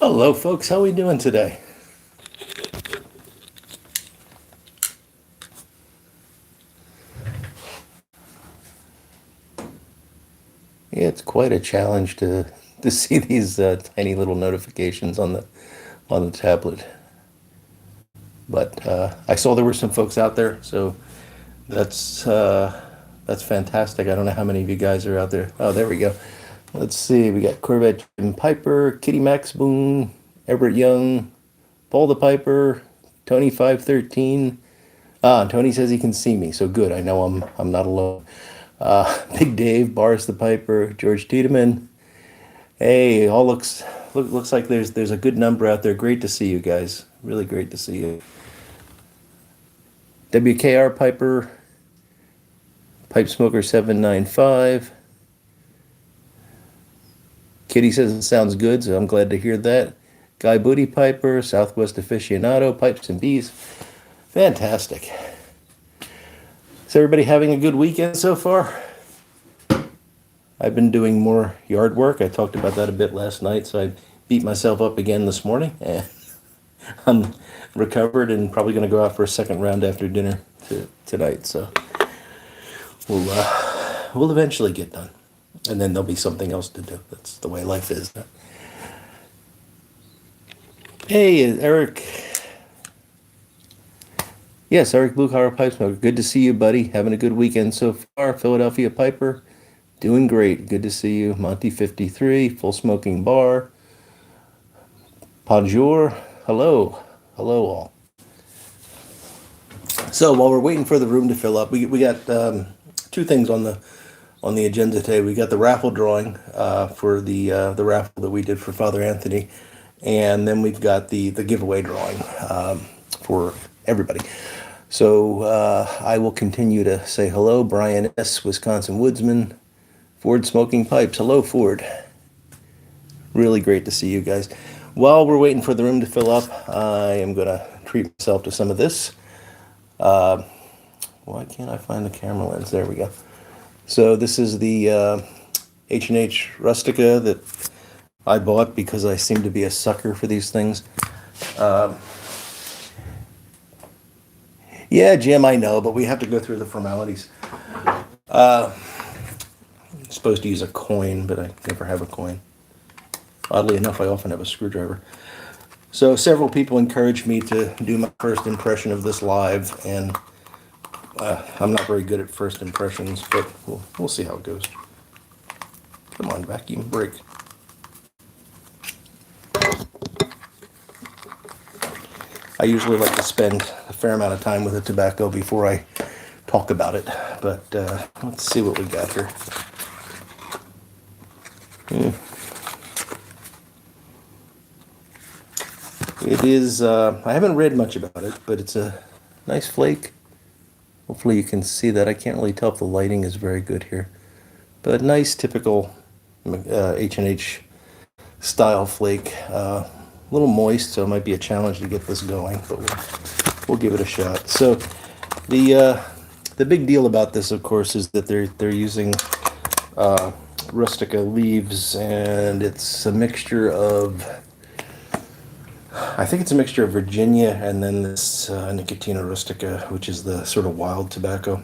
Hello, folks. How we doing today? Yeah, it's quite a challenge to see these tiny little notifications on the tablet. But I saw there were some folks out there, so that's that's fantastic. I don't know how many of you guys are out there. Oh, there we go. Let's see. We got Corvette Jim Piper, Kitty Max Boone, Everett Young, Paul the Piper, Tony 513. Ah, Tony says he can see me, so good. I know I'm not alone. Big Dave, Boris the Piper, George Tiedemann. Hey, all looks like there's a good number out there. Great to see you guys. Really great to see you. WKR Piper, Pipe Smoker 795. Kitty says it sounds good, so I'm glad to hear that. Guy Booty Piper, Southwest Aficionado, Pipes and Bees. Fantastic. Is everybody having a good weekend so far? I've been doing more yard work. I talked about that a bit last night, so I beat myself up again this morning. And I'm recovered and probably going to go out for a second round after dinner tonight. So we'll eventually get done, and then there'll be something else to do. That's the way life is. Hey, Eric. Yes, Eric Blue Collar Pipe Smoker. Good to see you, buddy. Having a good weekend so far. Philadelphia Piper. Doing great. Good to see you. Monty 53, Full Smoking Bar. Bonjour. Hello. Hello, all. So while we're waiting for the room to fill up, we got two things on the agenda today. We got the raffle drawing for the raffle that we did for Father Anthony, and then we've got the giveaway drawing for everybody. So I will continue to say hello. Brian S., Wisconsin Woodsman. Ford Smoking Pipes. Hello, Ford. Really great to see you guys. While we're waiting for the room to fill up, I am going to treat myself to some of this. Why can't I find the camera lens? There we go. So this is the H&H Rustica that I bought because I seem to be a sucker for these things. Yeah, Jim, I know, but we have to go through the formalities. I'm supposed to use a coin, but I never have a coin. Oddly enough, I often have a screwdriver. So several people encouraged me to do my first impression of this live, and I'm not very good at first impressions, but we'll see how it goes. Come on, vacuum, break. I usually like to spend a fair amount of time with the tobacco before I talk about it, but let's see what we got here. It is, I haven't read much about it, but it's a nice flake. Hopefully you can see that. I can't really tell if the lighting is very good here. But nice, typical H&H style flake. A little moist, so it might be a challenge to get this going, but we'll give it a shot. So the big deal about this, of course, is that they're using Rustica leaves, and it's a mixture of, I think it's a mixture of Virginia and then this Nicotina rustica, which is the sort of wild tobacco.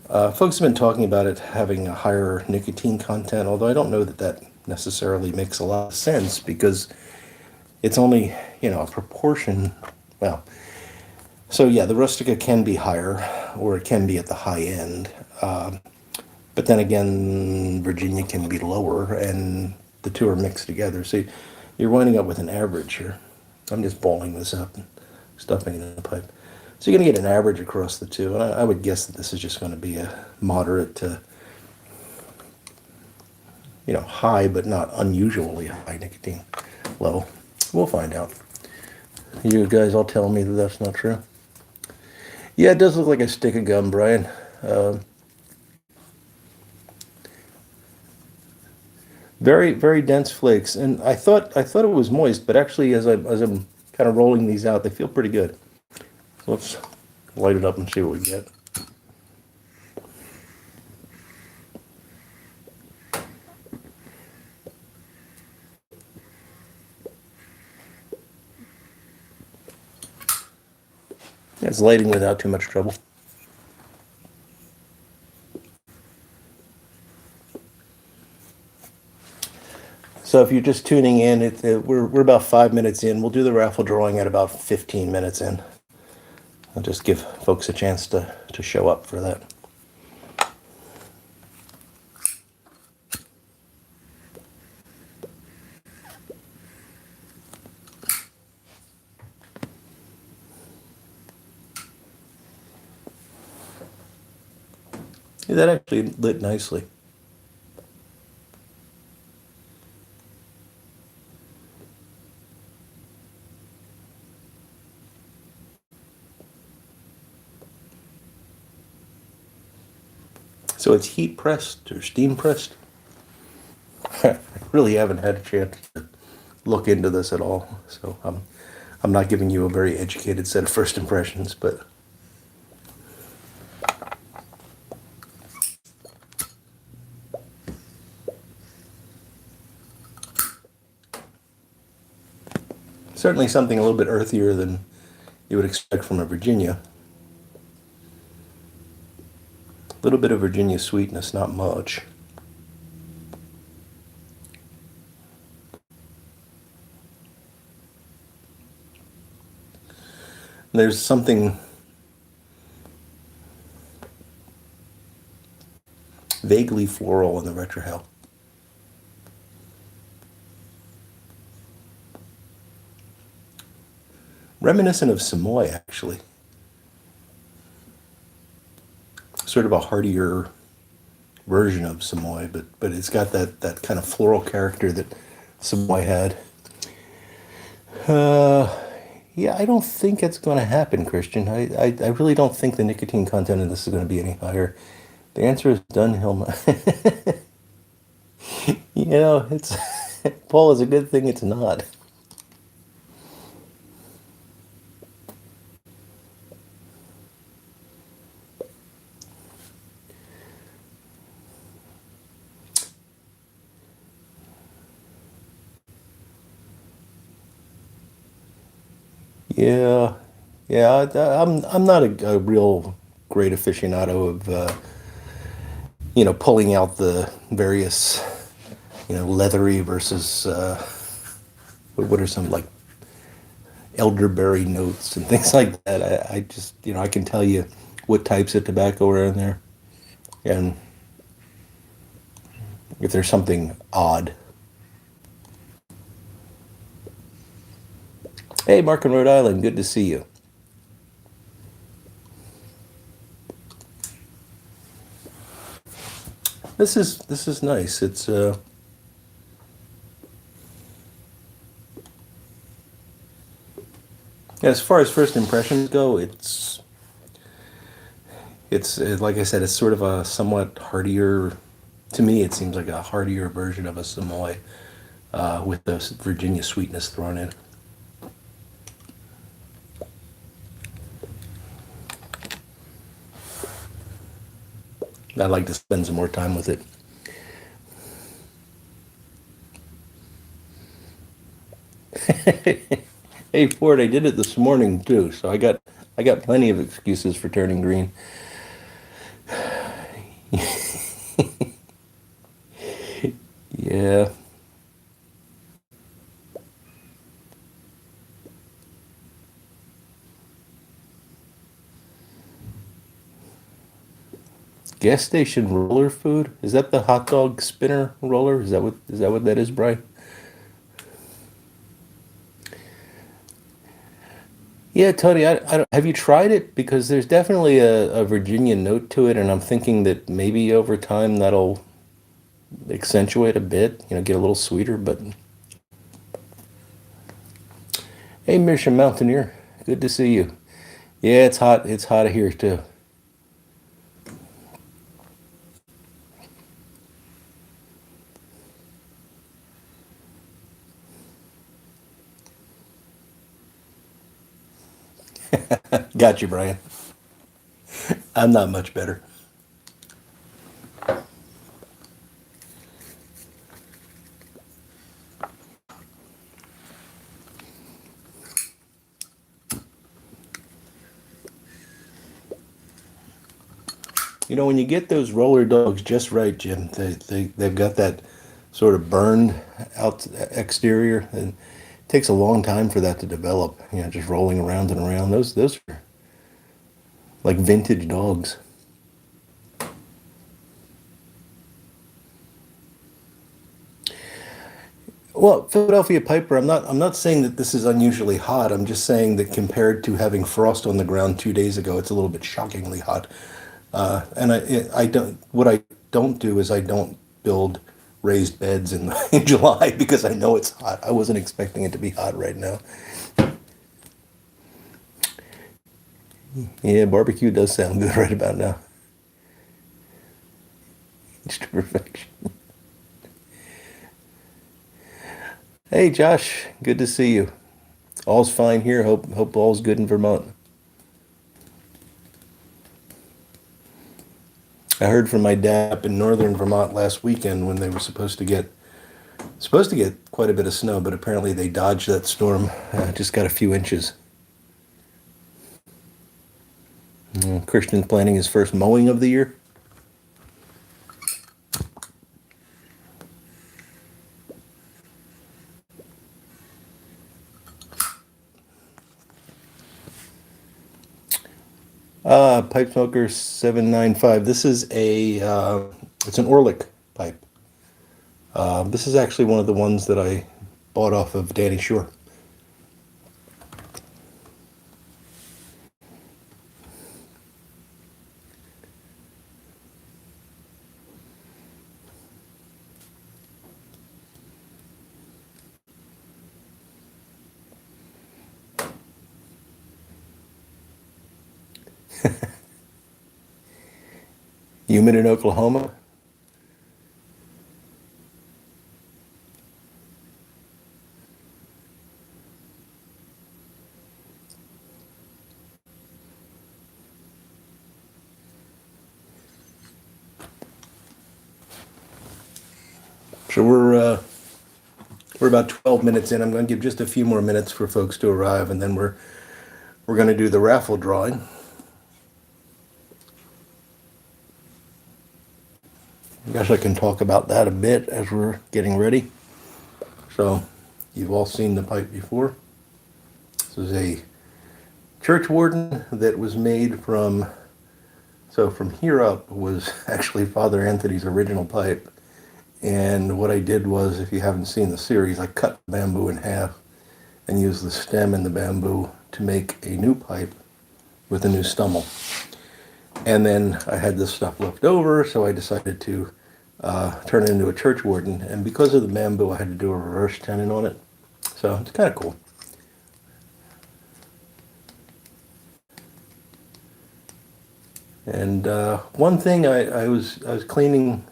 Folks have been talking about it having a higher nicotine content, although I don't know that that necessarily makes a lot of sense because it's only, a proportion. Well, so yeah, the rustica can be higher, or it can be at the high end. But then again, Virginia can be lower, and the two are mixed together. So you're winding up with an average here. I'm just balling this up and stuffing it in the pipe. So you're going to get an average across the two. And I would guess that this is just going to be a moderate to, high, but not unusually high nicotine level. We'll find out. You guys all tell me that that's not true. Yeah, it does look like a stick of gum, Brian. Very, very dense flakes, and I thought it was moist, but actually, as I'm kind of rolling these out, they feel pretty good. So let's light it up and see what we get. It's lighting without too much trouble. So if you're just tuning in, we're about 5 minutes in. We'll do the raffle drawing at about 15 minutes in. I'll just give folks a chance to show up for that. Yeah, that actually lit nicely. So it's heat pressed or steam pressed? I really haven't had a chance to look into this at all. So I'm not giving you a very educated set of first impressions, but certainly something a little bit earthier than you would expect from a Virginia. A little bit of Virginia sweetness, not much. There's something vaguely floral in the retrohale. Reminiscent of Samoy, actually. Sort of a heartier version of Samoy, but it's got that kind of floral character that Samoy had. Yeah, I don't think it's going to happen, Christian. I really don't think the nicotine content of this is going to be any higher. The answer is Dunhill. You know, it's Paul, is a good thing it's not. Yeah, yeah. I'm not a real great aficionado of pulling out the various leathery versus what are some like elderberry notes and things like that. I just I can tell you what types of tobacco are in there, and if there's something odd. Hey, Mark in Rhode Island, good to see you. This is nice. It's as far as first impressions go, it's like I said, it's sort of a somewhat heartier. To me, it seems like a heartier version of a Samoy with the Virginia sweetness thrown in. I'd like to spend some more time with it. Hey Ford, I did it this morning too, so I got plenty of excuses for turning green. Yeah. Gas station roller food? Is that the hot dog spinner roller? Is that what that is, Brian? Yeah, Tony, have you tried it? Because there's definitely a Virginia note to it, and I'm thinking that maybe over time that'll accentuate a bit, get a little sweeter. But hey, Mission Mountaineer, good to see you. Yeah, it's hot. It's hot here too. Got you, Brian. I'm not much better. You know, when you get those roller dogs just right, Jim, they've got that sort of burned out exterior, and it takes a long time for that to develop. You know, just rolling around and around. Those are like vintage dogs. Well, Philadelphia Piper, I'm not saying that this is unusually hot. I'm just saying that compared to having frost on the ground 2 days ago, it's a little bit shockingly hot. And I don't, what I don't do is I don't build raised beds in, in July because I know it's hot. I wasn't expecting it to be hot right now. Yeah, barbecue does sound good right about now. It's to perfection. Hey, Josh, good to see you. All's fine here. Hope all's good in Vermont. I heard from my dad up in northern Vermont last weekend when they were supposed to get quite a bit of snow, but apparently they dodged that storm. Just got a few inches. Christian's planning his first mowing of the year. Pipe smoker 795. This is it's an Orlick pipe. This is actually one of the ones that I bought off of Danny Shore. Humid in Oklahoma. So we're about 12 minutes in. I'm going to give just a few more minutes for folks to arrive, and then we're going to do the raffle drawing. I guess I can talk about that a bit as we're getting ready. So, you've all seen the pipe before. This is a church warden that was made from, so from here up was actually Father Anthony's original pipe. And what I did was, if you haven't seen the series, I cut the bamboo in half and used the stem and the bamboo to make a new pipe with a new stummel. And then I had this stuff left over, so I decided to turn it into a church warden. And because of the bamboo, I had to do a reverse tenon on it. So it's kind of cool. And one thing I was cleaning,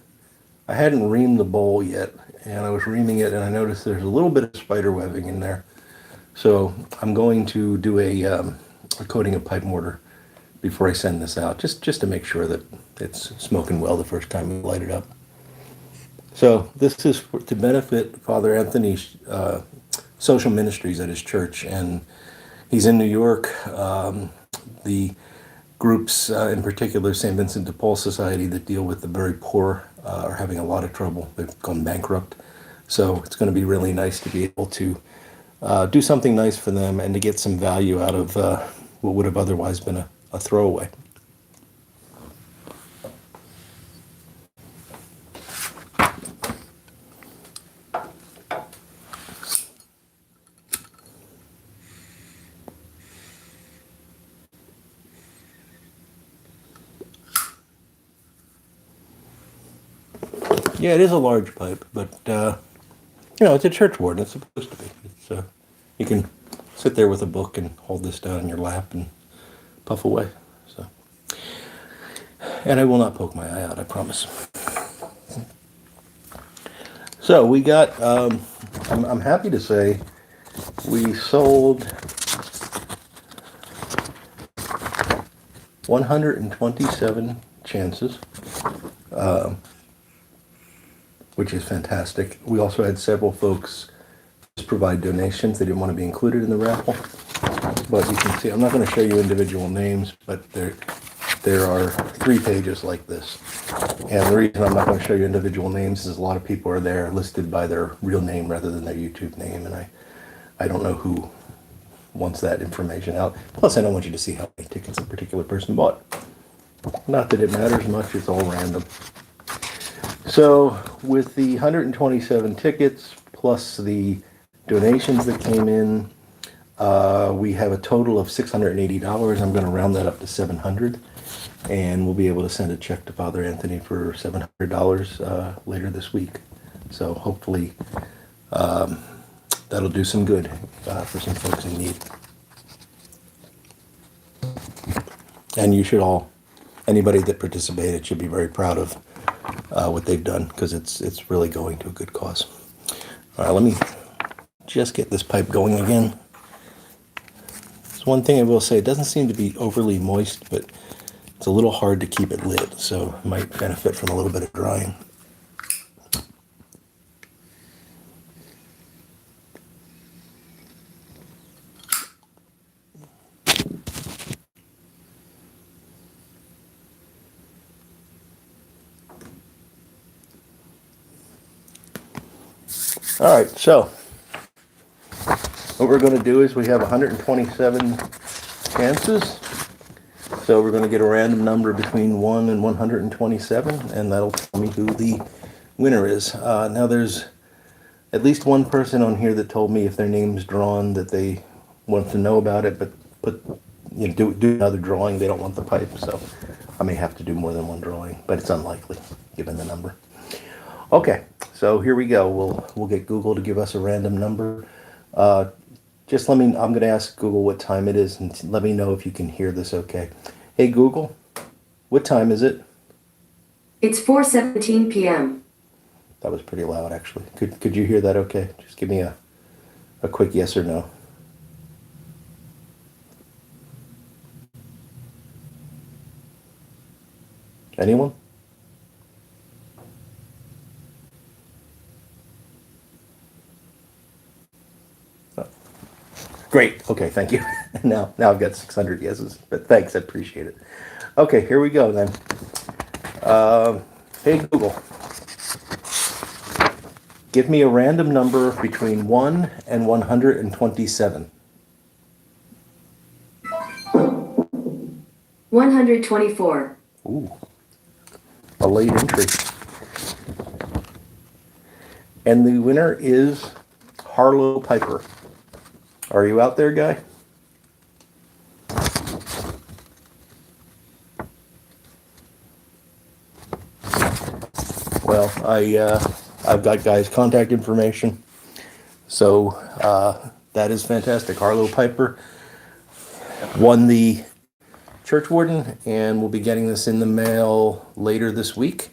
I hadn't reamed the bowl yet, and I was reaming it, and I noticed there's a little bit of spider webbing in there. So I'm going to do a coating of pipe mortar before I send this out, just to make sure that it's smoking well the first time we light it up. So this is to benefit Father Anthony's social ministries at his church, and he's in New York. The groups, in particular St. Vincent de Paul Society, that deal with the very poor are having a lot of trouble. They've gone bankrupt. So it's going to be really nice to be able to do something nice for them and to get some value out of what would have otherwise been a throwaway. Yeah, it is a large pipe, but it's a church warden. It's supposed to be. It's, you can sit there with a book and hold this down in your lap and puff away. So, and I will not poke my eye out, I promise. So we got. I'm happy to say we sold 127 chances. Which is fantastic. We also had several folks just provide donations. They didn't want to be included in the raffle. But you can see, I'm not going to show you individual names, but there are 3 pages like this. And the reason I'm not going to show you individual names is a lot of people are there listed by their real name rather than their YouTube name, and I don't know who wants that information out. Plus, I don't want you to see how many tickets a particular person bought. Not that it matters much, it's all random. So, with the 127 tickets plus the donations that came in, we have a total of $680. I'm going to round that up to $700, and we'll be able to send a check to Father Anthony for $700 later this week. So hopefully that'll do some good for some folks in need. And you should all, anybody that participated should be very proud of what they've done, because it's really going to a good cause. All right, let me just get this pipe going again. There's one thing I will say, it doesn't seem to be overly moist, but it's a little hard to keep it lit, so it might benefit from a little bit of drying. All right, so what we're going to do is we have 127 chances. So we're going to get a random number between 1 and 127, and that'll tell me who the winner is. Now there's at least one person on here that told me if their name's drawn that they want to know about it, but do another drawing. They don't want the pipe, so I may have to do more than one drawing, but it's unlikely given the number. Okay, so here we go. We'll get Google to give us a random number. Just let me, I'm going to ask Google what time it is, and let me know if you can hear this okay. Hey Google, what time is it? It's 4:17 p.m. That was pretty loud, actually. Could you hear that okay? Just give me a quick yes or no. Anyone? Great. Okay, thank you. Now I've got 600 yeses, but thanks, I appreciate it. Okay, here we go then. Hey Google, give me a random number between 1 and 127. 124. Ooh, a late entry. And the winner is Harlow Piper. Are you out there, guy? Well, I've got Guy's contact information, so that is fantastic. Harlow Piper won the church warden, and we'll be getting this in the mail later this week.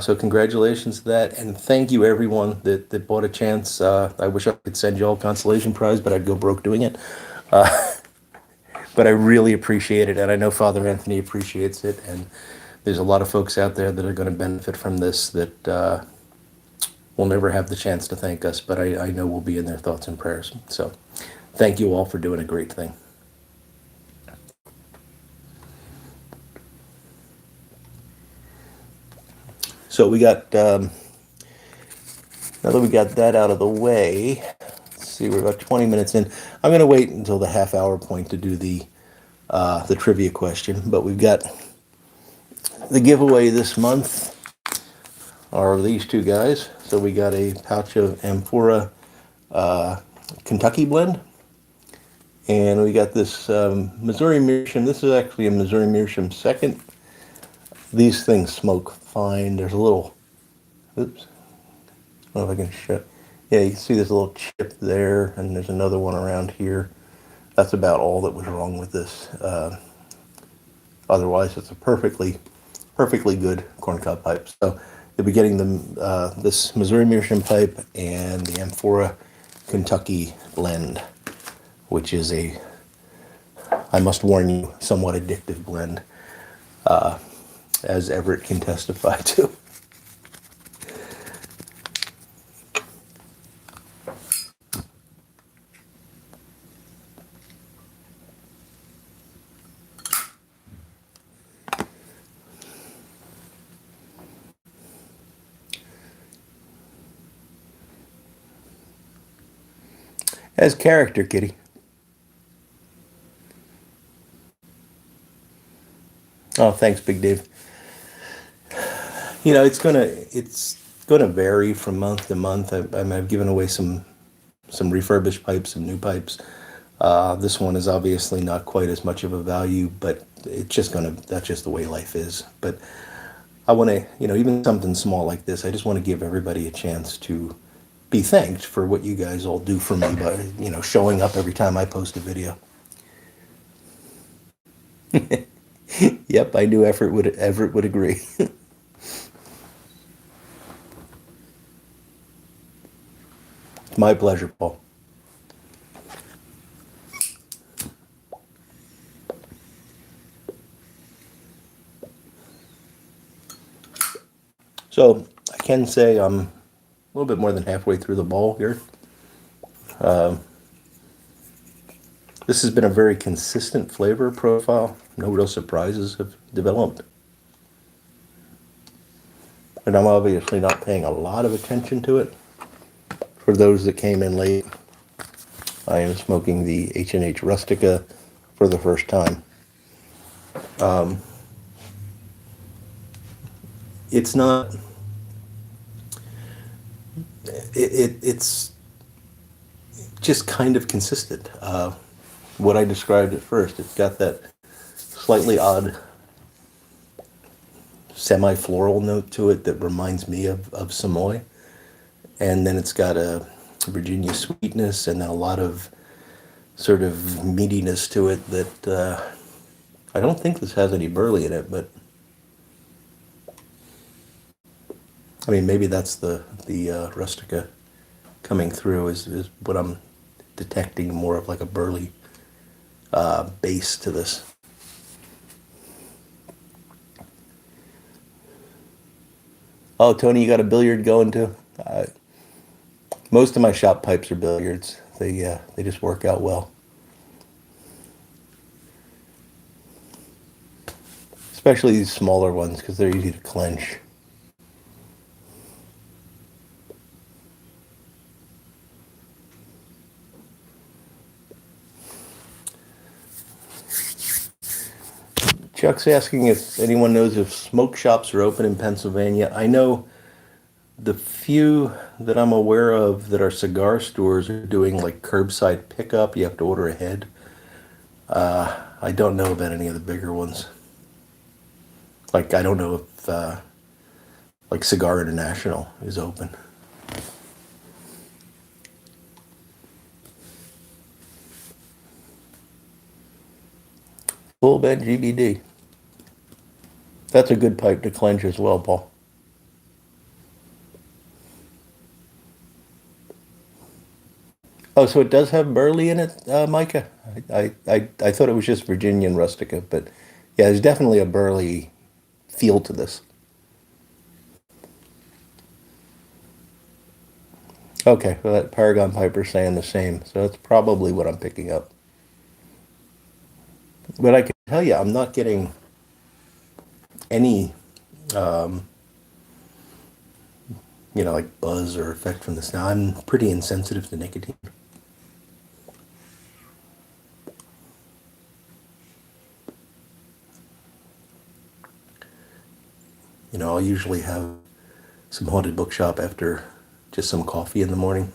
So congratulations to that, and thank you everyone that bought a chance. I wish I could send you all a consolation prize, but I'd go broke doing it. But I really appreciate it, and I know Father Anthony appreciates it, and there's a lot of folks out there that are going to benefit from this that will never have the chance to thank us, but I know we'll be in their thoughts and prayers. So thank you all for doing a great thing. So we got, now that we got that out of the way, let's see, we're about 20 minutes in. I'm going to wait until the half-hour point to do the trivia question, but we've got the giveaway this month are these two guys. So we got a pouch of Amphora Kentucky blend, and we got this Missouri Meerschaum. This is actually a Missouri Meerschaum second. These things smoke fine. There's a little, oops, I don't know if I can show. Yeah, you can see this little chip there, and there's another one around here. That's about all that was wrong with this. Otherwise, it's a perfectly good corncob pipe. So you'll be getting this Missouri Meerschaum pipe and the Amphora Kentucky blend, which is a, I must warn you, somewhat addictive blend, as Everett can testify to. Has character, kitty. Oh, thanks, Big Dave. It's gonna vary from month to month. I've given away some refurbished pipes, some new pipes. This one is obviously not quite as much of a value, but that's just the way life is. But I want to, even something small like this, I just want to give everybody a chance to be thanked for what you guys all do for me by, showing up every time I post a video. Yep, I knew Everett would agree. My pleasure, Paul. So I can say I'm a little bit more than halfway through the bowl here. This has been a very consistent flavor profile. No real surprises have developed. And I'm obviously not paying a lot of attention to it. For those that came in late, I am smoking the H&H Rustica for the first time. It's not... it's just kind of consistent. What I described at first, it's got that slightly odd semi-floral note to it that reminds me of Samoy. And then it's got a Virginia sweetness and then a lot of sort of meatiness to it that I don't think this has any burley in it, but I mean, maybe that's the Rustica coming through is what I'm detecting, more of like a burley base to this. Oh, Tony, you got a billiard going too? Most of my shop pipes are billiards. They just work out well. Especially these smaller ones because they're easy to clench. Chuck's asking if anyone knows if smoke shops are open in Pennsylvania. I know the few that I'm aware of that are cigar stores are doing like curbside pickup. You have to order ahead. I don't know about any of the bigger ones. Like, I don't know if like Cigar International is open. Full bed GBD. That's a good pipe to clench as well, Paul. Oh, so it does have burley in it, Micah? I thought it was just Virginian Rustica, but yeah, there's definitely a burley feel to this. Okay, well that Paragon Piper's saying the same, so that's probably what I'm picking up. But I can tell you, I'm not getting any, like buzz or effect from this. Now, I'm pretty insensitive to nicotine. I'll usually have some haunted bookshop after just some coffee in the morning.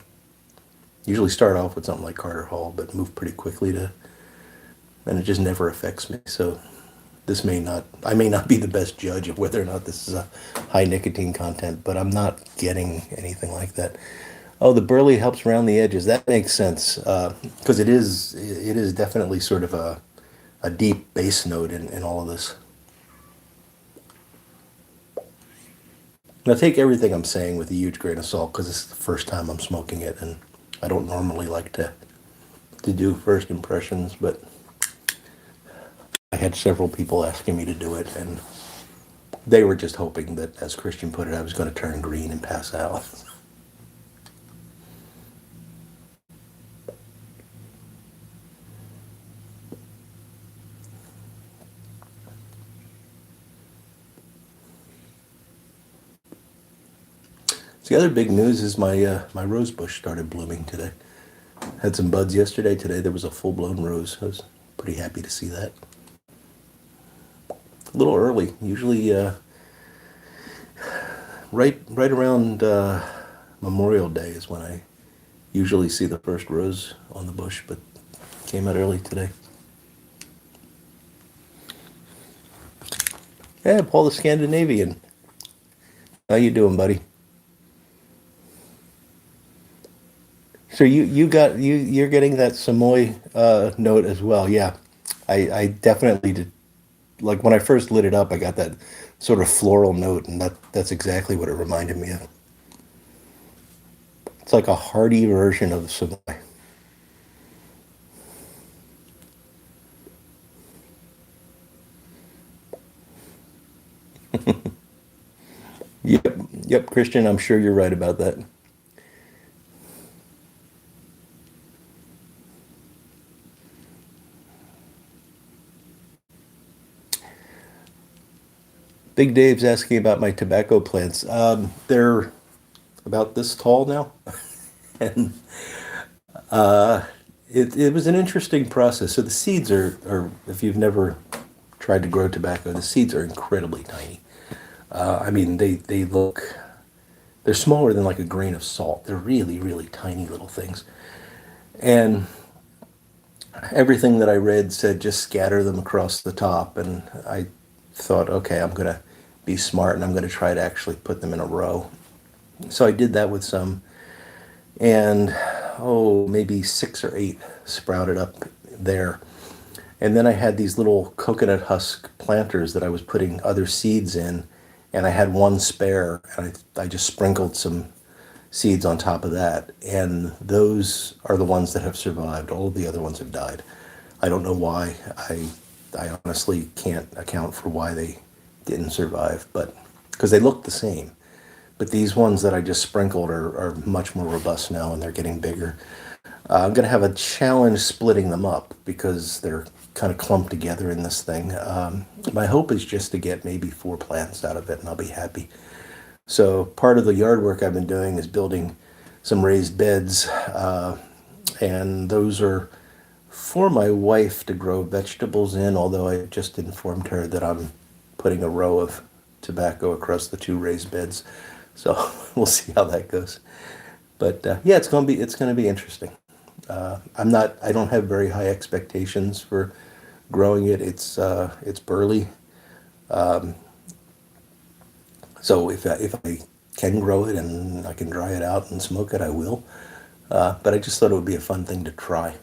Usually start off with something like Carter Hall, but move pretty quickly to, and it just never affects me. So I may not be the best judge of whether or not this is a high nicotine content, but I'm not getting anything like that. Oh, the burley helps around the edges. That makes sense, because it is definitely sort of a deep bass note in all of this. Now take everything I'm saying with a huge grain of salt because this is the first time I'm smoking it, and I don't normally like to do first impressions, but I had several people asking me to do it, and they were just hoping that, as Christian put it, I was going to turn green and pass out. So the other big news is my rose bush started blooming today. Had some buds yesterday. Today there was a full-blown rose. I was pretty happy to see that. A little early. Usually right around Memorial Day is when I usually see the first rose on the bush, but came out early today. Yeah, Paul the Scandinavian. How you doing, buddy? So you're getting that Samoy note as well. Yeah. I definitely did. Like when I first lit it up, I got that sort of floral note, and that's exactly what it reminded me of. It's like a hearty version of Samoy. Yep, yep, Christian, I'm sure you're right about that. Big Dave's asking about my tobacco plants. They're about this tall now, and it was an interesting process. So the seeds are, if you've never tried to grow tobacco, the seeds are incredibly tiny. I mean, they look, they're smaller than like a grain of salt. They're really, really tiny little things. And everything that I read said just scatter them across the top. And I thought, okay, I'm going to be smart and I'm going to try to actually put them in a row. So I did that with some, and oh, maybe six or eight sprouted up there. And then I had these little coconut husk planters that I was putting other seeds in, and I had one spare, and I just sprinkled some seeds on top of that. And those are the ones that have survived. All of the other ones have died. I don't know why. I honestly can't account for why they didn't survive, but because they look the same. But these ones that I just sprinkled are much more robust now, and they're getting bigger. I'm going to have a challenge splitting them up because they're kind of clumped together in this thing. My hope is just to get maybe four plants out of it, and I'll be happy. So part of the yard work I've been doing is building some raised beds, and those are for my wife to grow vegetables in, although I just informed her that I'm putting a row of tobacco across the two raised beds. So we'll see how that goes. But yeah, it's gonna be interesting. I don't have very high expectations for growing it. It's burly. So if I can grow it and I can dry it out and smoke it, I will. But I just thought it would be a fun thing to try.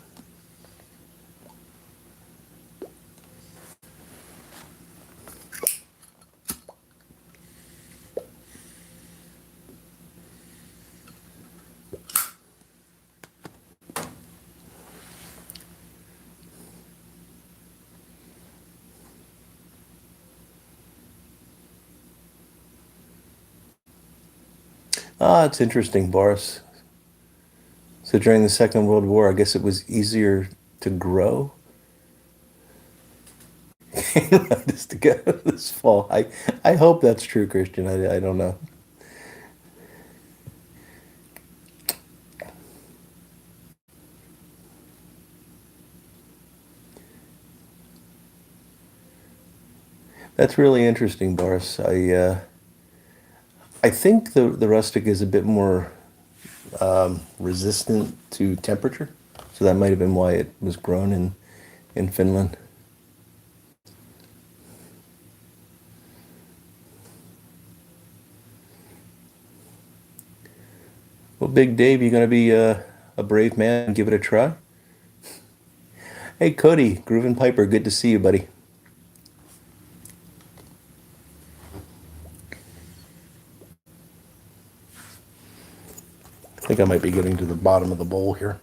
Ah, it's interesting, Boris. So during the Second World War, I guess it was easier to grow just to go this fall. I hope that's true, Christian. I don't know. That's really interesting, Boris. I think the rustic is a bit more resistant to temperature, so that might have been why it was grown in Finland. Well, Big Dave, you gonna be a brave man and give it a try? Hey, Cody, Groovin' Piper, good to see you, buddy. I think I might be getting to the bottom of the bowl here.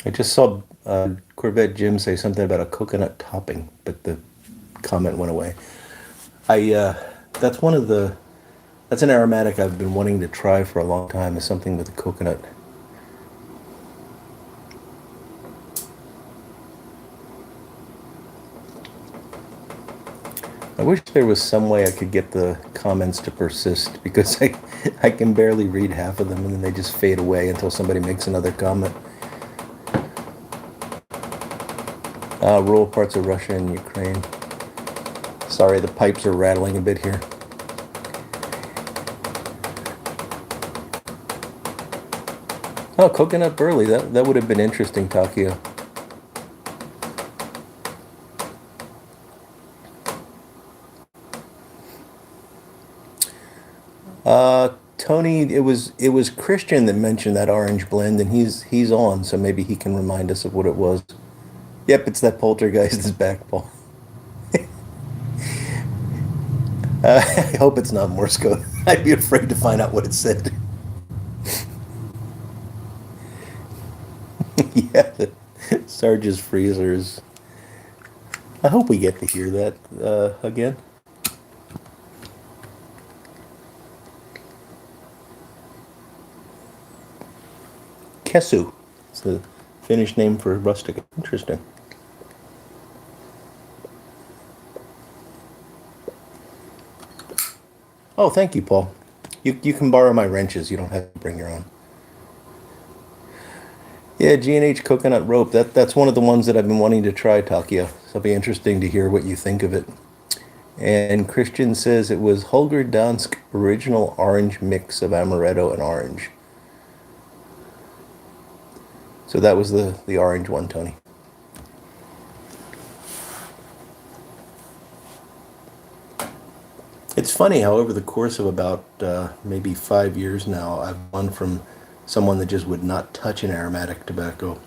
I just saw Corvette Jim say something about a coconut topping, but the comment went away. That's one of the, that's an aromatic I've been wanting to try for a long time, is something with coconut. I wish there was some way I could get the comments to persist, because I can barely read half of them and then they just fade away until somebody makes another comment. Rural parts of Russia and Ukraine. Sorry, the pipes are rattling a bit here. Oh, coconut burley. That would have been interesting, Takio. Tony, it was Christian that mentioned that orange blend, and he's on, so maybe he can remind us of what it was. Yep, it's that poltergeist's back, Paul. I hope it's not Morse code. I'd be afraid to find out what it said. Yeah, Sarge's freezers. I hope we get to hear that again. Kesu. It's the Finnish name for Rustica. Interesting. Oh, thank you, Paul. You can borrow my wrenches. You don't have to bring your own. Yeah, G&H coconut rope. That's one of the ones that I've been wanting to try, Takio. So it'll be interesting to hear what you think of it. And Christian says it was Holger Dansk original orange mix of amaretto and orange. So that was the orange one, Tony. It's funny how over the course of about maybe 5 years now, I've gone from someone that just would not touch an aromatic tobacco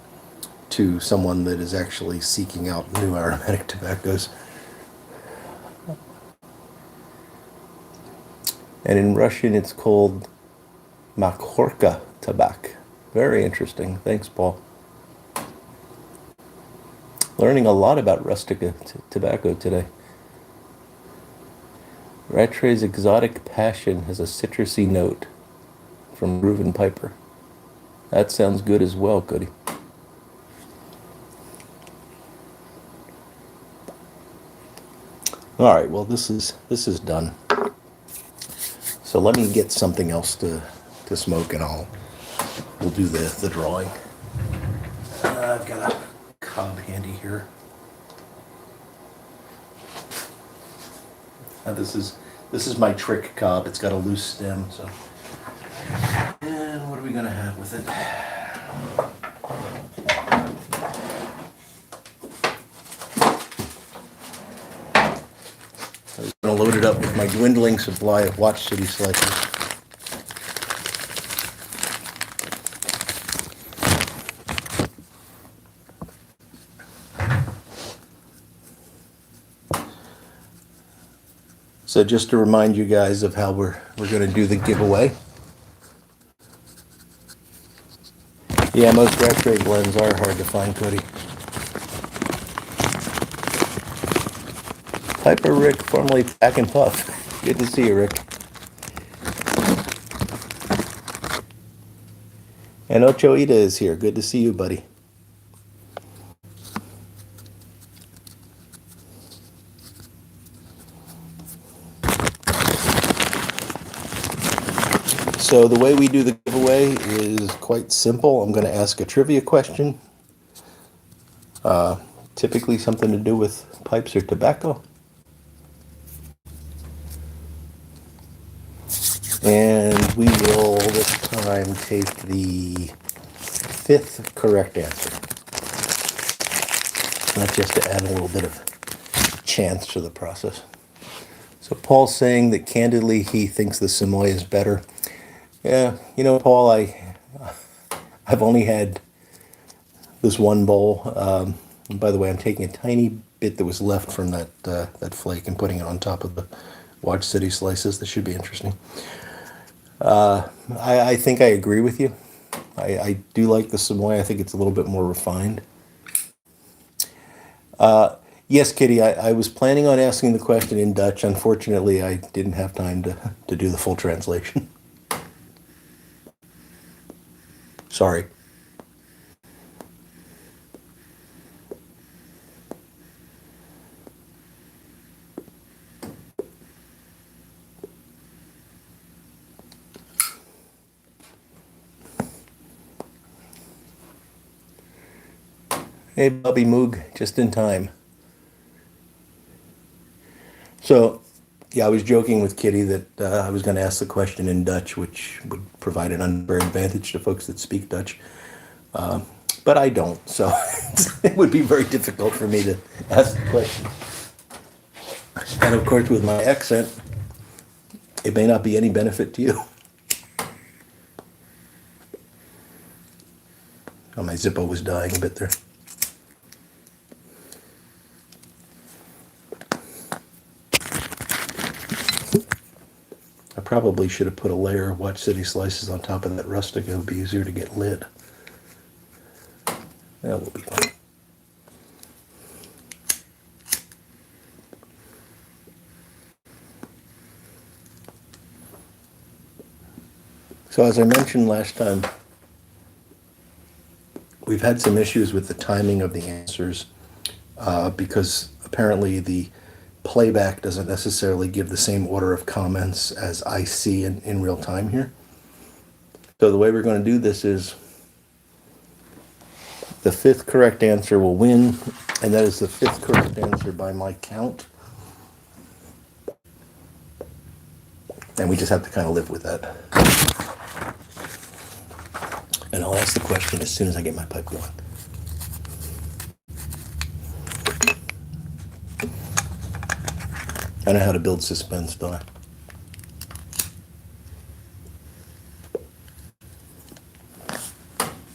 to someone that is actually seeking out new aromatic tobaccos. And in Russian, it's called Makhorka tabak. Very interesting. Thanks, Paul. Learning a lot about Rustica tobacco today. Rattray's Exotic Passion has a citrusy note from Reuven Piper. That sounds good as well, Cody. All right, well, this is done. So let me get something else to smoke, and we'll do the drawing. I've got a cob handy here. This is my trick cob. It's got a loose stem, so. And what are we gonna have with it? I was gonna load it up with my dwindling supply of Watch City slices. So just to remind you guys of how we're going to do the giveaway. Yeah, most Rattray blends are hard to find, Cody. Piper Rick, formerly Pack and Puff. Good to see you, Rick. And Ocho Ida is here. Good to see you, buddy. So the way we do the giveaway is quite simple. I'm going to ask a trivia question. Typically something to do with pipes or tobacco. And we will this time take the 5th correct answer. Not just to add a little bit of chance to the process. So Paul's saying that candidly he thinks the Samoy is better. Yeah, you know, Paul, I've only had this one bowl. And by the way, I'm taking a tiny bit that was left from that flake and putting it on top of the Watch City slices. This should be interesting. I think I agree with you. I do like the Samoy. I think it's a little bit more refined. Yes, Kitty, I was planning on asking the question in Dutch. Unfortunately, I didn't have time to do the full translation. Sorry. Hey, Bobby Moog, just in time. So, yeah, I was joking with Kitty that I was going to ask the question in Dutch, which would provide an unfair advantage to folks that speak Dutch. But I don't, so it would be very difficult for me to ask the question. And of course, with my accent, it may not be any benefit to you. Oh, my Zippo was dying a bit there. I probably should have put a layer of Watch City slices on top of that Rustica. It would be easier to get lid. That will be fine. So as I mentioned last time, we've had some issues with the timing of the answers because apparently the playback doesn't necessarily give the same order of comments as I see in real time here. So the way we're going to do this is the fifth correct answer will win, and that is the fifth correct answer by my count. And we just have to kind of live with that. And I'll ask the question as soon as I get my pipe going. I know how to build suspense, don't I?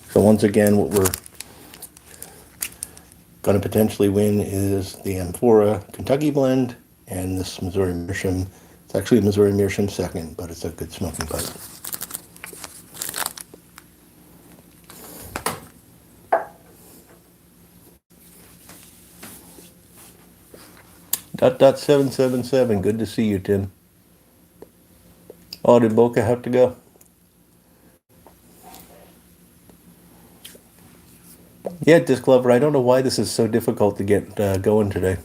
So once again, what we're going to potentially win is the Amphora Kentucky blend and this Missouri Meerschaum. It's actually a Missouri Meerschaum second, but it's a good smoking pipe. .777. Good to see you, Tim. Oh, did Boca have to go? Yeah, Disc Lover, I don't know why this is so difficult to get going today.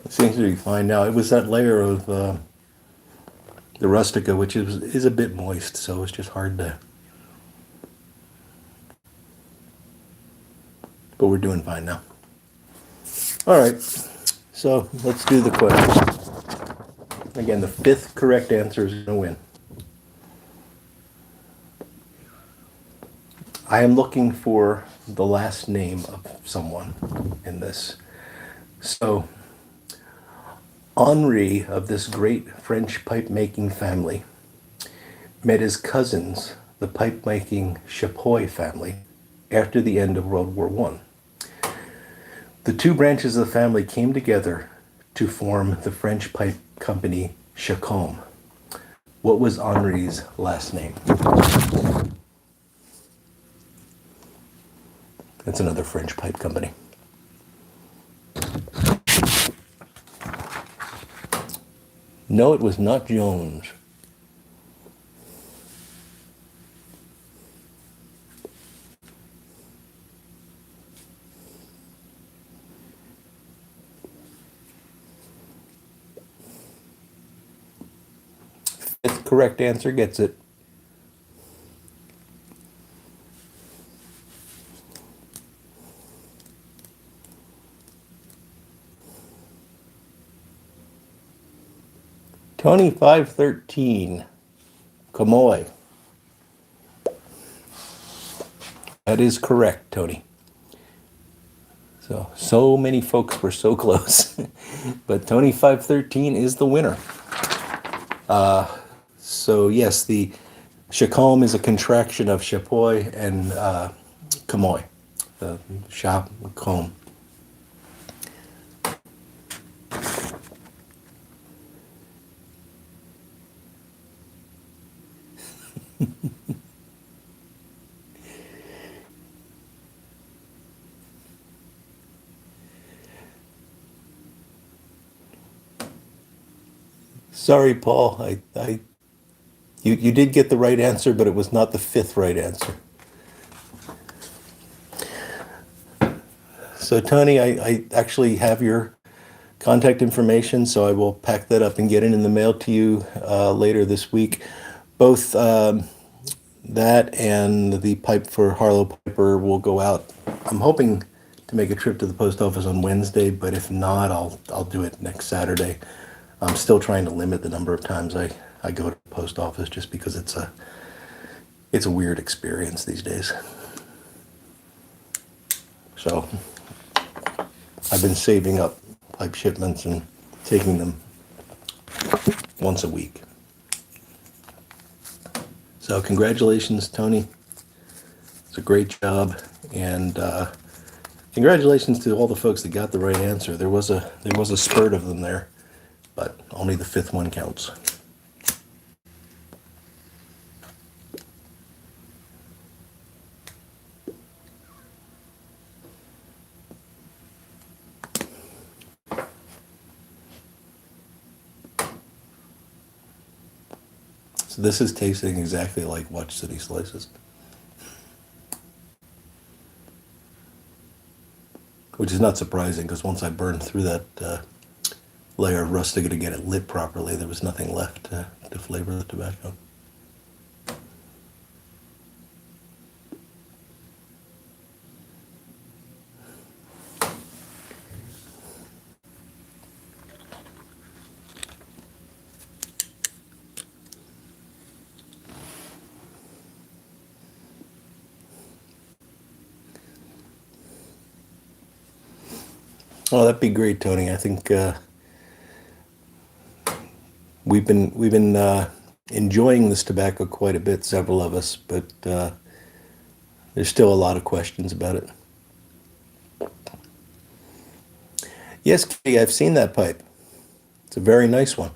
It seems to be fine now. It was that layer of the Rustica, which is a bit moist, so it's just hard to... But we're doing fine now. All right, so let's do the question. Again, the fifth correct answer is going to win. I am looking for the last name of someone in this. So, Henri of this great French pipe-making family met his cousins, the pipe-making Chapoy family, after the end of World War I. The two branches of the family came together to form the French pipe company Chacom. What was Henri's last name? That's another French pipe company. No, it was not Jones. Fifth correct answer gets it. Tony 513. Kamoy. That is correct, Tony. So many folks were so close. But Tony 513 is the winner. So yes, the Chacom is a contraction of Chapoy and Kamoy. The shop comb. Sorry, Paul. You did get the right answer, but it was not the fifth right answer. So, Tony, I actually have your contact information, so I will pack that up and get it in the mail to you later this week. Both that and the pipe for Harlow Piper will go out. I'm hoping to make a trip to the post office on Wednesday, but if not, I'll do it next Saturday. I'm still trying to limit the number of times I go to the post office just because it's a weird experience these days. So I've been saving up pipe shipments and taking them once a week. So congratulations, Tony. It's a great job, and congratulations to all the folks that got the right answer. There was a spurt of them there, but only the fifth one counts. So this is tasting exactly like Watch City Slices, which is not surprising because once I burned through that layer of Rustica to get it lit properly, there was nothing left to flavor the tobacco. Oh, that'd be great, Tony. I think we've been enjoying this tobacco quite a bit, several of us, but there's still a lot of questions about it. Yes, Kitty, I've seen that pipe. It's a very nice one.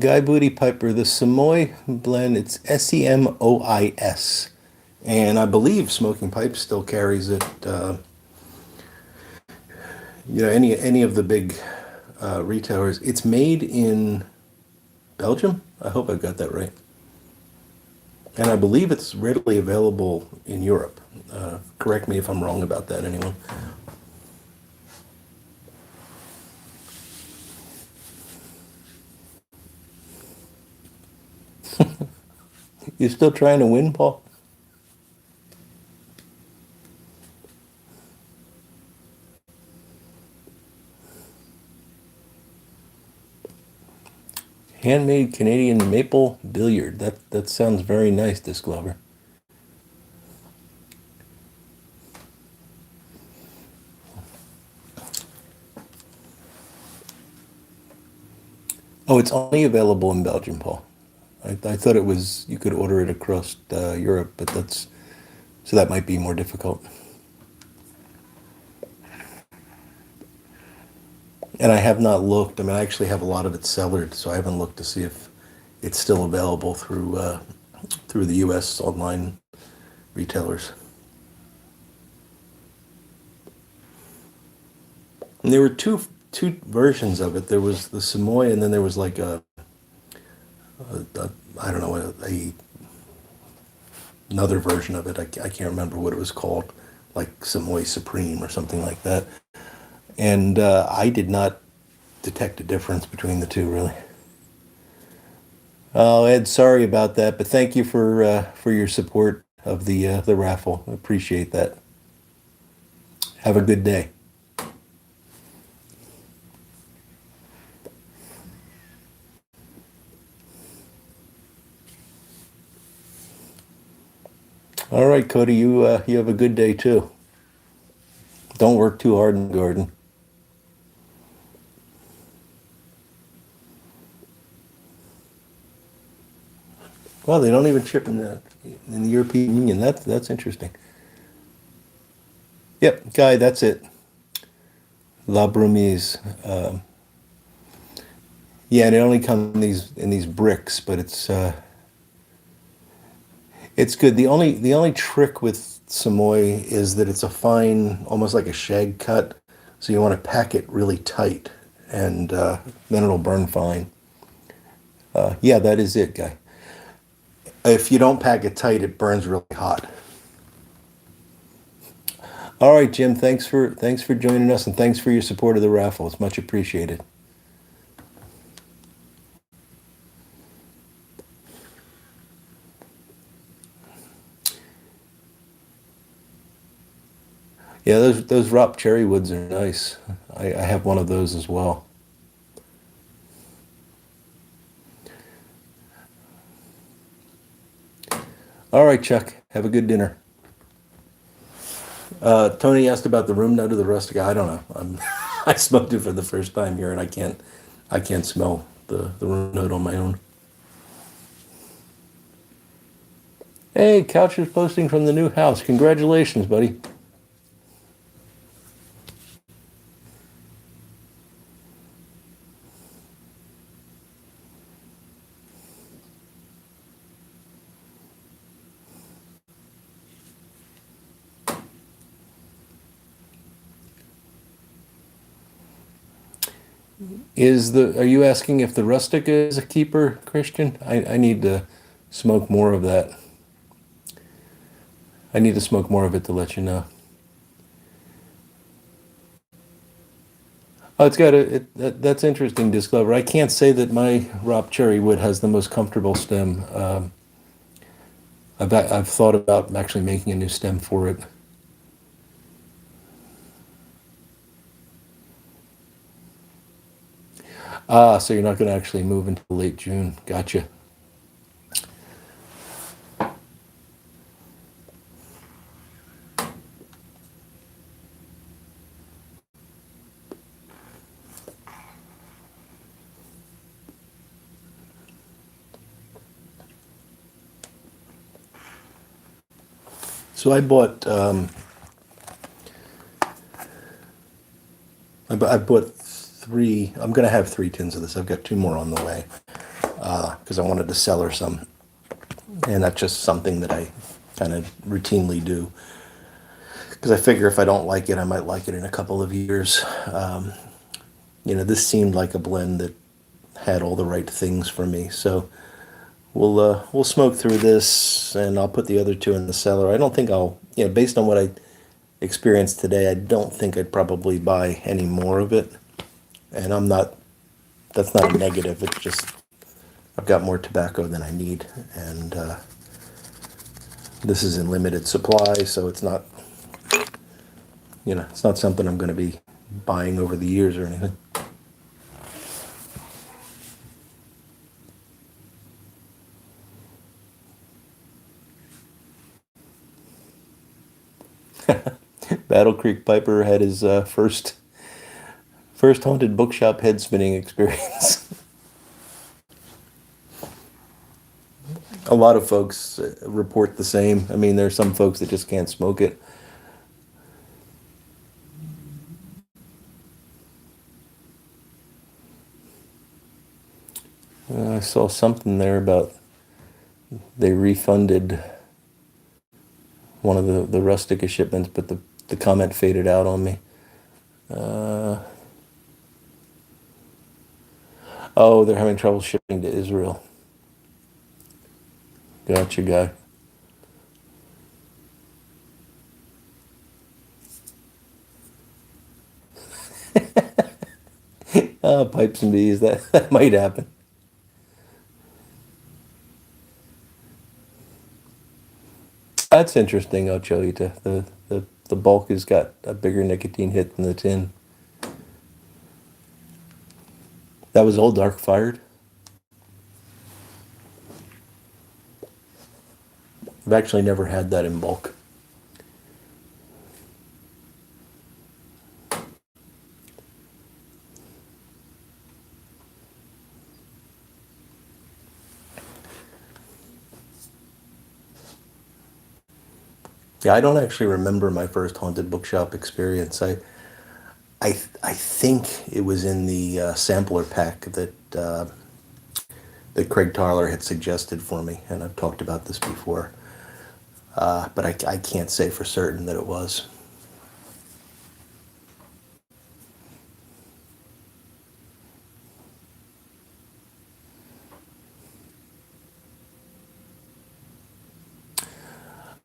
Guy Booty Piper, the Semoy blend, it's Semois. And I believe Smoking Pipe still carries it. Any of the big retailers. It's made in Belgium. I hope I've got that right. And I believe it's readily available in Europe. Correct me if I'm wrong about that, anyone. You still trying to win, Paul? Handmade Canadian maple billiard. That sounds very nice, Disclover. Oh, it's only available in Belgium, Paul. I thought it was you could order it across Europe, but that might be more difficult. And I have not looked. I mean, I actually have a lot of it cellared, so I haven't looked to see if it's still available through the U.S. online retailers. And there were two versions of it. There was the Samoy, and then there was like a I don't know another version of it. I can't remember what it was called, like Samoy Supreme or something like that. And I did not detect a difference between the two, really. Oh, Ed, sorry about that, but thank you for your support of the raffle. I appreciate that. Have a good day. All right, Cody, you have a good day too. Don't work too hard in the garden. Well, they don't even ship in the European Union. That's interesting. Yep, Guy, that's it. La Brumise. Yeah, and it only comes in these bricks, but it's good. The only trick with Samoy is that it's a fine, almost like a shag cut. So you want to pack it really tight, and then it'll burn fine. Yeah, that is it, Guy. If you don't pack it tight, it burns really hot. All right, Jim. Thanks for joining us, and thanks for your support of the raffle. It's much appreciated. Yeah, those Rop cherry woods are nice. I have one of those as well. All right, Chuck. Have a good dinner. Tony asked about the room note of the Rustica. I don't know. I smoked it for the first time here, and I can't smell the room note on my own. Hey, Couch is posting from the new house. Congratulations, buddy. Are you asking if the Rustica is a keeper, Christian? I need to smoke more of that. I need to smoke more of it to let you know. Oh, it's got that's interesting, Discover. I can't say that my Rop Cherry wood has the most comfortable stem. I've thought about actually making a new stem for it. Ah, so you're not going to actually move until late June. Gotcha. So I bought three. I'm going to have 3 tins of this. I've got two more on the way because I wanted to sell her some, and that's just something that I kind of routinely do because I figure if I don't like it, I might like it in a couple of years. This seemed like a blend that had all the right things for me. So we'll smoke through this, and I'll put the other two in the cellar. I don't think based on what I experienced today, I don't think I'd probably buy any more of it. And that's not a negative. It's just I've got more tobacco than I need, and this is in limited supply, so it's not something I'm going to be buying over the years or anything. Battle Creek Piper had his first haunted bookshop head spinning experience. A lot of folks report the same. I mean, there's some folks that just can't smoke it. I saw something there about they refunded one of the Rustica shipments, but the comment faded out on me. Oh, they're having trouble shipping to Israel. Gotcha, guy. Pipes and bees, that might happen. That's interesting, Ochelita. The bulk has got a bigger nicotine hit than the tin. That was old dark fired. I've actually never had that in bulk. Yeah, I don't actually remember my first haunted bookshop experience. I think it was in the sampler pack that Craig Tarler had suggested for me, and I've talked about this before. But I can't say for certain that it was.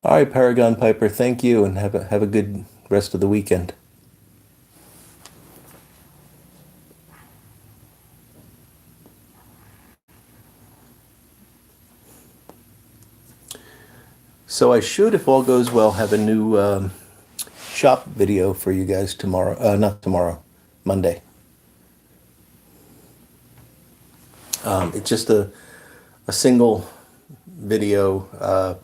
All right, Paragon Piper, thank you, and have a good rest of the weekend. So I should, if all goes well, have a new shop video for you guys tomorrow. Not tomorrow, Monday. It's just a single video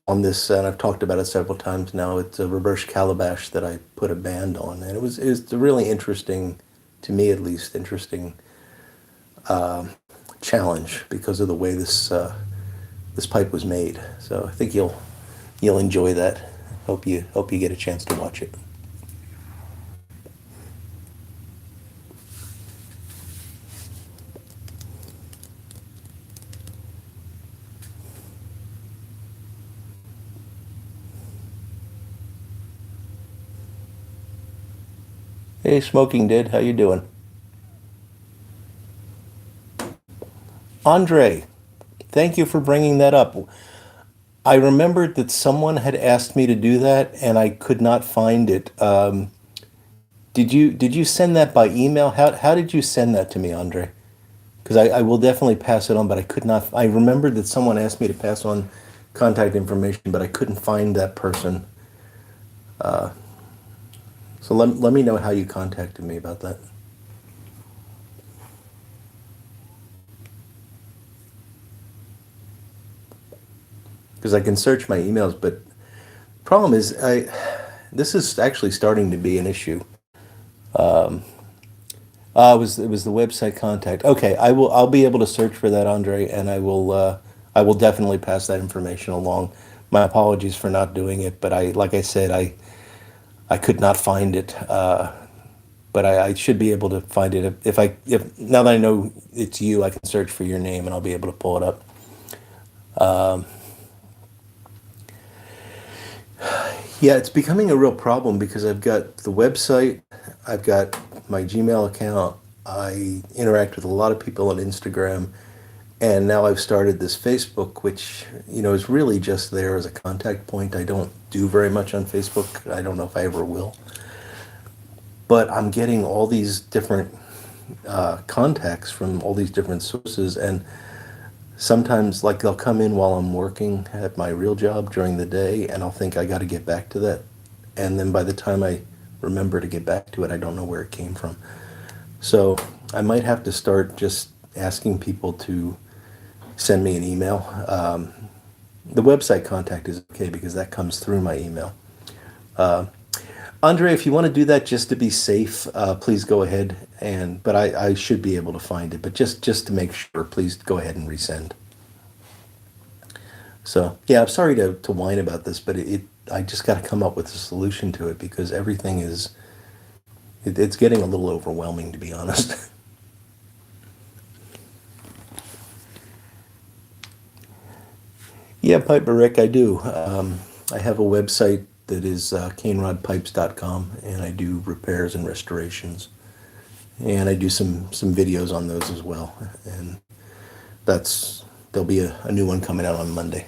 on this, and I've talked about it several times now. It's a reverse calabash that I put a band on, and it was a really interesting, to me at least, interesting challenge because of the way this pipe was made. So I think you'll enjoy that. Hope you get a chance to watch it. Hey, Smoking Did, how you doing? Andre, thank you for bringing that up. I remembered that someone had asked me to do that, and I could not find it. Did you send that by email? How did you send that to me, Andre? Because I will definitely pass it on, but I could not. I remembered that someone asked me to pass on contact information, but I couldn't find that person. So let me know how you contacted me about that. Because I can search my emails, but problem is this is actually starting to be an issue. It was the website contact. Okay, I'll be able to search for that, Andre, and I will definitely pass that information along. My apologies for not doing it, but like I said, I could not find it. But I should be able to find it if now that I know it's you, I can search for your name and I'll be able to pull it up. Yeah, it's becoming a real problem because I've got the website, I've got my Gmail account, I interact with a lot of people on Instagram, and now I've started this Facebook, which, is really just there as a contact point. I don't do very much on Facebook. I don't know if I ever will. But I'm getting all these different contacts from all these different sources, and sometimes like they'll come in while I'm working at my real job during the day, and I'll think I got to get back to that, and then by the time I remember to get back to it, I don't know where it came from. So I might have to start just asking people to send me an email. The website contact is okay because that comes through my email. Andre, if you want to do that just to be safe, please go ahead, but I should be able to find it. But just to make sure, please go ahead and resend. So yeah, I'm sorry to whine about this, but I just got to come up with a solution to it because everything it's getting a little overwhelming, to be honest. Yeah, Piper Rick, I do. I have a website that is CaneRodPipes.com, and I do repairs and restorations, and I do some videos on those as well. And there'll be a new one coming out on Monday.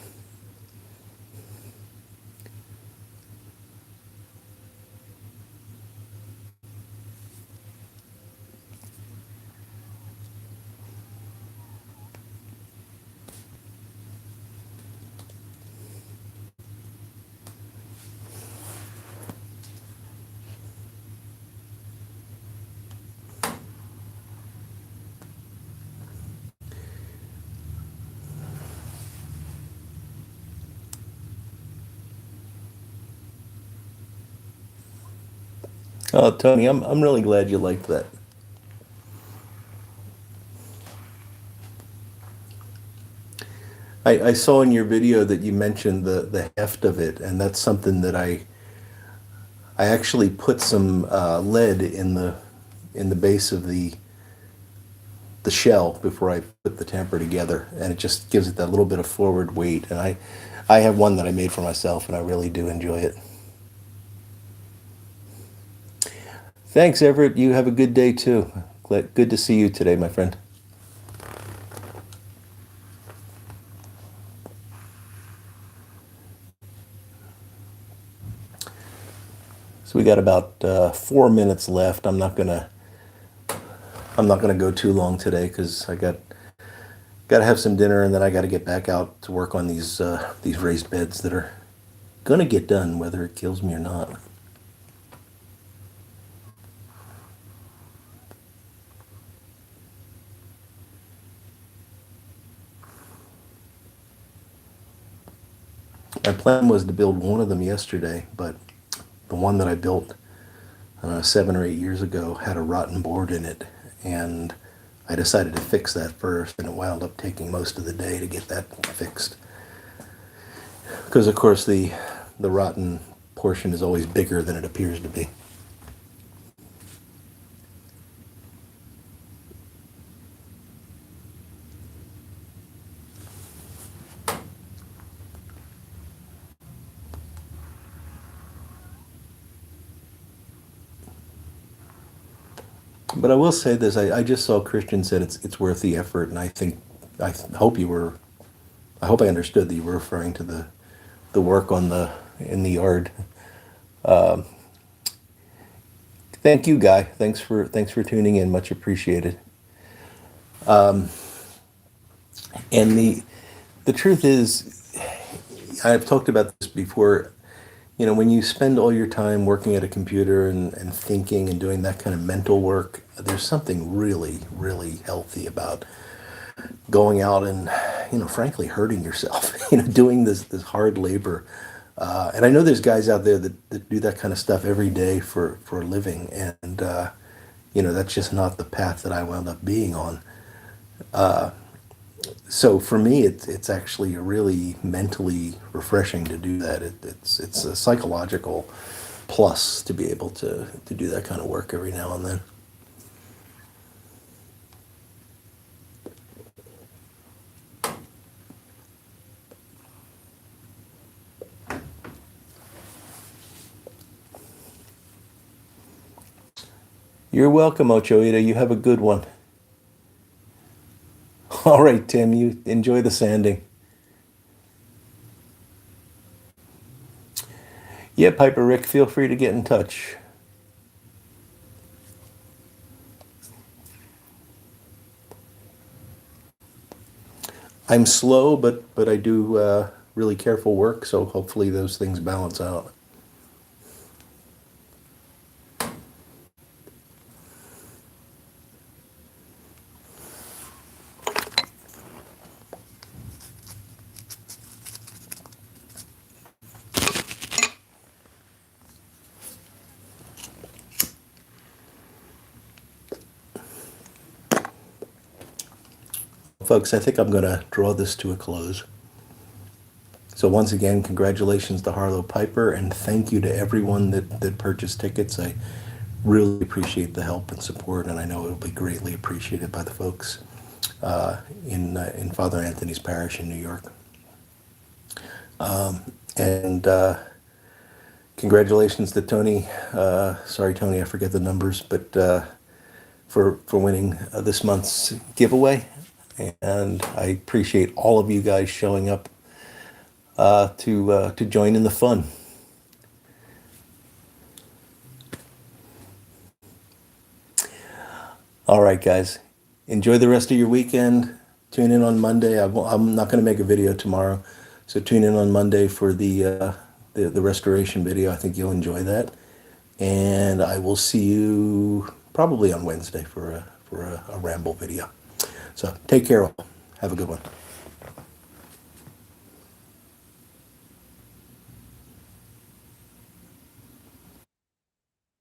Oh, Tony, I'm really glad you liked that. I saw in your video that you mentioned the heft of it, and that's something that I actually put some lead in the base of the shell before I put the tamper together, and it just gives it that little bit of forward weight. And I have one that I made for myself, and I really do enjoy it. Thanks, Everett. You have a good day too. Good to see you today, my friend. So we got about 4 minutes left. I'm not gonna go too long today because got to have some dinner, and then I got to get back out to work on these raised beds that are gonna get done, whether it kills me or not. My plan was to build one of them yesterday, but the one that I built 7 or 8 years ago had a rotten board in it, and I decided to fix that first, and it wound up taking most of the day to get that fixed. Because of course the rotten portion is always bigger than it appears to be. But I will say this: I just saw Christian said it's worth the effort, and hope you were I hope I understood that you were referring to the work on the in the yard. Thank you, Guy. Thanks for tuning in. Much appreciated. And the truth is, I've talked about this before. You know, when you spend all your time working at a computer and thinking and doing that kind of mental work, there's something really, really healthy about going out and, frankly, hurting yourself, doing this hard labor. And I know there's guys out there that do that kind of stuff every day for a living. And, that's just not the path that I wound up being on. So for me, it's actually really mentally refreshing to do that. It's a psychological plus to be able to do that kind of work every now and then. You're welcome, Ochoita. You have a good one. All right, Tim, you enjoy the sanding. Yeah, Piper Rick, feel free to get in touch. I'm slow, but I do really careful work, so hopefully those things balance out. Folks, I think I'm going to draw this to a close. So once again, congratulations to Harlow Piper, and thank you to everyone that purchased tickets. I really appreciate the help and support, and I know it'll be greatly appreciated by the folks in Father Anthony's parish in New York. And congratulations to Tony. Sorry, Tony, I forget the numbers, but for winning this month's giveaway. And I appreciate all of you guys showing up to join in the fun. All right, guys. Enjoy the rest of your weekend. Tune in on Monday. I'm not going to make a video tomorrow, so tune in on Monday for the restoration video. I think you'll enjoy that. And I will see you probably on Wednesday for a ramble video. So take care all. Have a good one.